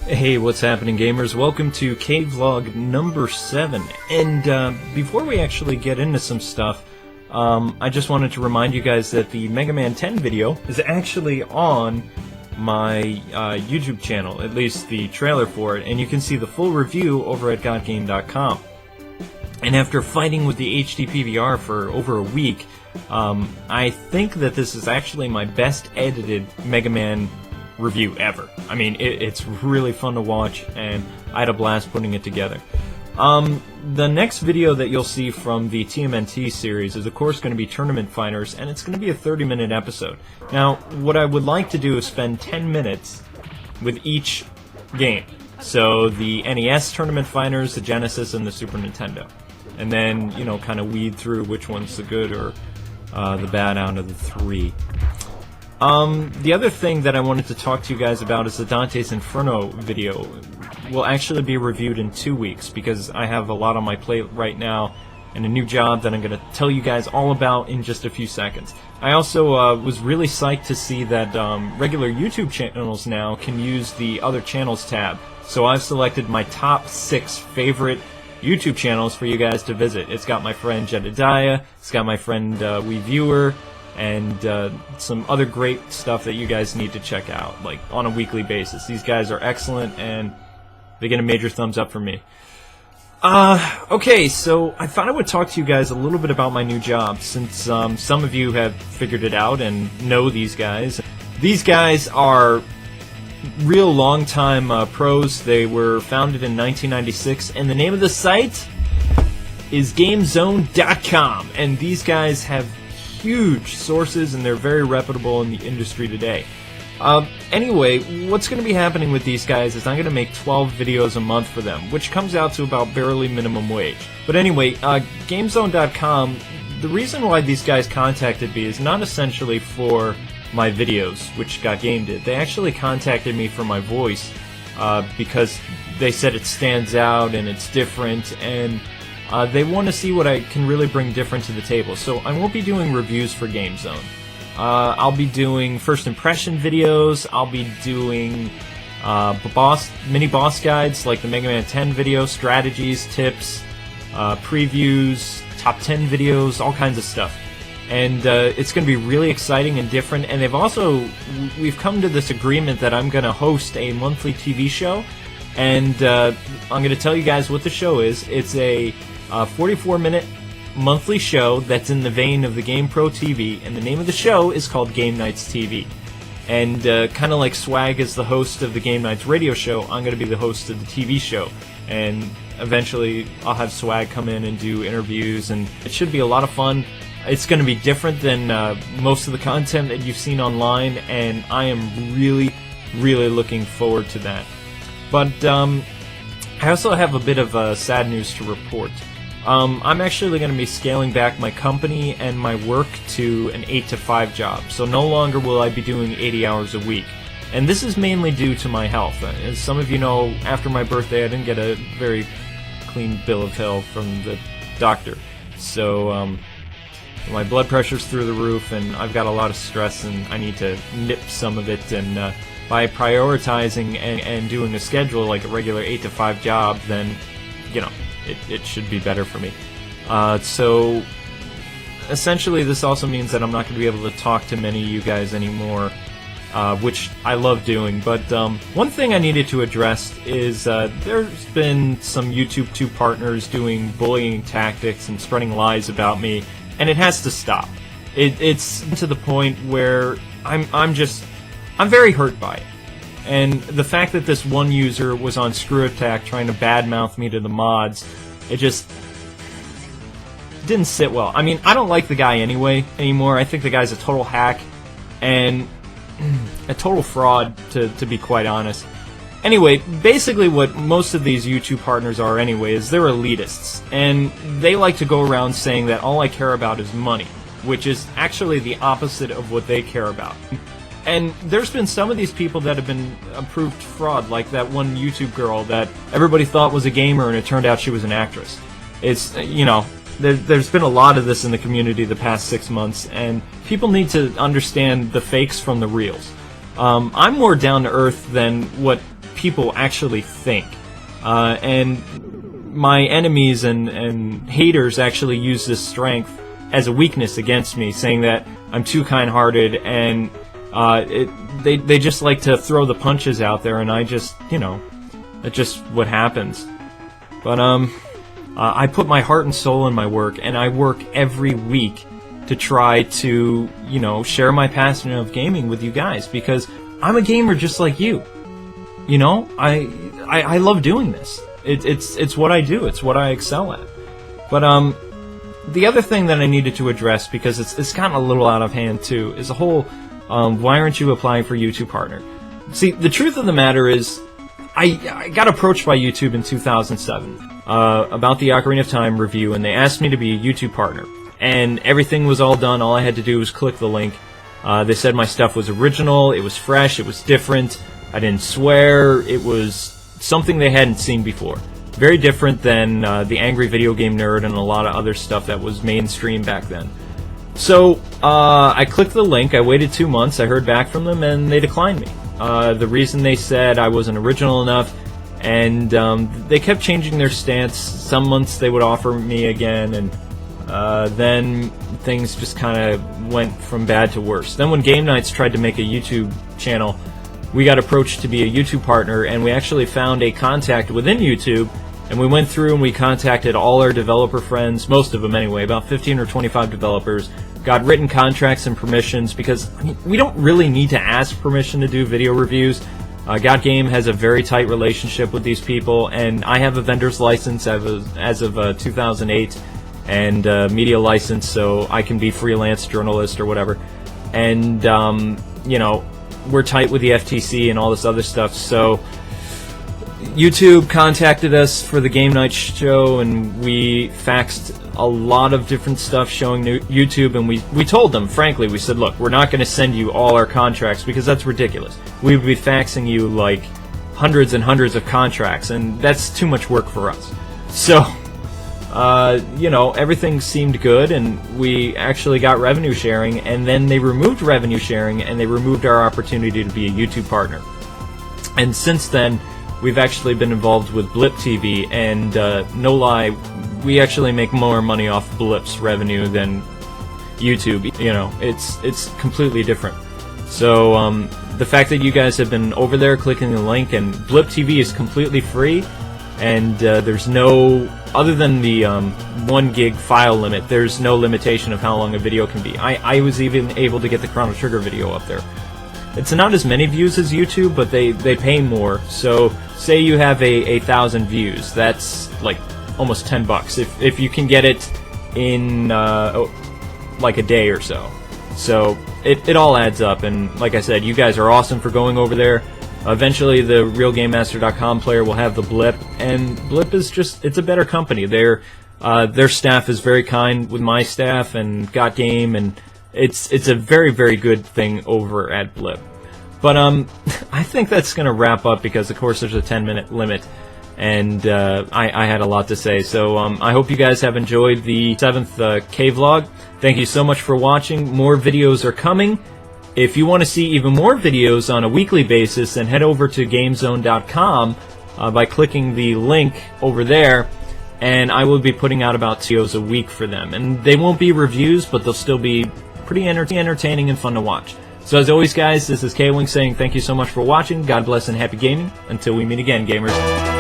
Hey, what's happening, gamers? Welcome to Kvlog number 7. And before we actually get into some stuff, I just wanted to remind you guys that the Mega Man 10 video is actually on my YouTube channel, at least the trailer for it, and you can see the full review over at godgame.com. And after fighting with the HD PVR for over a week, I think that this is actually my best edited Mega Man review ever. I mean, it's really fun to watch, and I had a blast putting it together. The next video that you'll see from the TMNT series is of course going to be Tournament Fighters, and it's going to be a 30-minute episode. Now, what I would like to do is spend 10 minutes with each game. So the NES Tournament Fighters, the Genesis, and the Super Nintendo. And then, you know, kind of weed through which one's the good or the bad out of the three. The other thing that I wanted to talk to you guys about is the Dante's Inferno video will actually be reviewed in 2 weeks because I have a lot on my plate right now and a new job that I'm going to tell you guys all about in just a few seconds. I also was really psyched to see that regular YouTube channels now can use the Other Channels tab. So I've selected my top 6 favorite YouTube channels for you guys to visit. It's got my friend Jedediah, it's got my friend WeViewer, and some other great stuff that you guys need to check out, like on a weekly basis. These guys are excellent, and they get a major thumbs up from me. Okay, so I thought I would talk to you guys a little bit about my new job, since some of you have figured it out and know these guys. These guys are real long-time pros. They were founded in 1996, and the name of the site is GameZone.com, and these guys have huge sources, and they're very reputable in the industry today. Anyway, what's going to be happening with these guys is I'm going to make 12 videos a month for them, which comes out to about barely minimum wage. But anyway, GameZone.com, the reason why these guys contacted me is not essentially for my videos, which Got Game did. They actually contacted me for my voice because they said it stands out and it's different, and they want to see what I can really bring different to the table. So I won't be doing reviews for GameZone. I'll be doing first impression videos. I'll be doing mini boss guides like the Mega Man 10 video, strategies, tips, previews, top 10 videos, all kinds of stuff. And it's going to be really exciting and different. And we've come to this agreement that I'm going to host a monthly TV show. And I'm going to tell you guys what the show is. It's a 44-minute monthly show that's in the vein of the GamePro TV, and the name of the show is called Game Nights TV. And kind of like Swag is the host of the Game Nights radio show, I'm going to be the host of the TV show. And eventually I'll have Swag come in and do interviews, and it should be a lot of fun. It's going to be different than most of the content that you've seen online, and I am really, really looking forward to that. But I also have a bit of sad news to report. I'm actually going to be scaling back my company and my work to an 8-to-5 job, so no longer will I be doing 80 hours a week. And this is mainly due to my health. As some of you know, after my birthday I didn't get a very clean bill of health from the doctor. So my blood pressure's through the roof, and I've got a lot of stress, and I need to nip some of it. And by prioritizing and doing a schedule like a regular 8-to-5 job, then, you know, it should be better for me. So essentially this also means that I'm not going to be able to talk to many of you guys anymore, which I love doing. But one thing I needed to address is there's been some YouTube 2 partners doing bullying tactics and spreading lies about me, and it has to stop. It's to the point where I'm very hurt by it. And the fact that this one user was on Screw Attack trying to badmouth me to the mods, it just didn't sit well. I mean, I don't like the guy anymore. I think the guy's a total hack and a total fraud, to be quite honest. Anyway, basically what most of these YouTube partners are anyway is they're elitists. And they like to go around saying that all I care about is money, which is actually the opposite of what they care about. And there's been some of these people that have been approved fraud, like that one YouTube girl that everybody thought was a gamer and it turned out she was an actress. It's, you know, there's been a lot of this in the community the past 6 months, and people need to understand the fakes from the reals. I'm more down to earth than what people actually think. And my enemies and haters actually use this strength as a weakness against me, saying that I'm too kind-hearted, and they just like to throw the punches out there, and I just, you know, that's just what happens. But I put my heart and soul in my work, and I work every week to try to, you know, share my passion of gaming with you guys, because I'm a gamer just like you. You know, I love doing this. It's what I do. It's what I excel at. But the other thing that I needed to address, because it's gotten a little out of hand too, is the whole why aren't you applying for YouTube Partner? See, the truth of the matter is, I got approached by YouTube in 2007 about the Ocarina of Time review, and they asked me to be a YouTube Partner. And everything was all done. All I had to do was click the link. They said my stuff was original, it was fresh, it was different, I didn't swear, it was something they hadn't seen before. Very different than the Angry Video Game Nerd and a lot of other stuff that was mainstream back then. So, I clicked the link, I waited 2 months, I heard back from them, and they declined me. The reason they said I wasn't original enough, and they kept changing their stance. Some months they would offer me again, and then things just kind of went from bad to worse. Then when Game Nights tried to make a YouTube channel, we got approached to be a YouTube partner, and we actually found a contact within YouTube, and we went through and we contacted all our developer friends, most of them anyway, about 15 or 25 developers, got written contracts and permissions, because I mean, we don't really need to ask permission to do video reviews. Got Game has a very tight relationship with these people, and I have a vendor's license as of 2008, and media license, so I can be freelance journalist or whatever. And you know, we're tight with the FTC and all this other stuff. So YouTube contacted us for the Game Night show, and we faxed a lot of different stuff showing YouTube, and we told them, frankly, we said, look, we're not going to send you all our contracts because that's ridiculous. We would be faxing you like hundreds and hundreds of contracts, and that's too much work for us. So you know, everything seemed good, and we actually got revenue sharing, and then they removed revenue sharing, and they removed our opportunity to be a YouTube partner. And since then, we've actually been involved with Blip TV, and no lie, we actually make more money off Blip's revenue than YouTube. You know, it's completely different. So the fact that you guys have been over there clicking the link, and Blip TV is completely free, and there's no, other than the 1 gig file limit, there's no limitation of how long a video can be. I was even able to get the Chrono Trigger video up there. It's not as many views as YouTube, but they pay more. So say you have a 1,000 views, that's like almost $10 if you can get it in like a day or so. So it all adds up, and like I said, you guys are awesome for going over there. Eventually the RealGameMaster.com player will have the Blip, and Blip is just, it's a better company. Their staff is very kind with my staff and Got Game, and it's a very, very good thing over at Blip. But I think that's going to wrap up, because of course there's a 10-minute limit, and I had a lot to say. So I hope you guys have enjoyed the 7th Kvlog. Thank you so much for watching. More videos are coming. If you want to see even more videos on a weekly basis, then head over to GameZone.com by clicking the link over there, and I will be putting out about 2 videos a week for them. And they won't be reviews, but they'll still be pretty entertaining and fun to watch. So as always, guys, this is Kvlog saying thank you so much for watching. God bless and happy gaming. Until we meet again, gamers.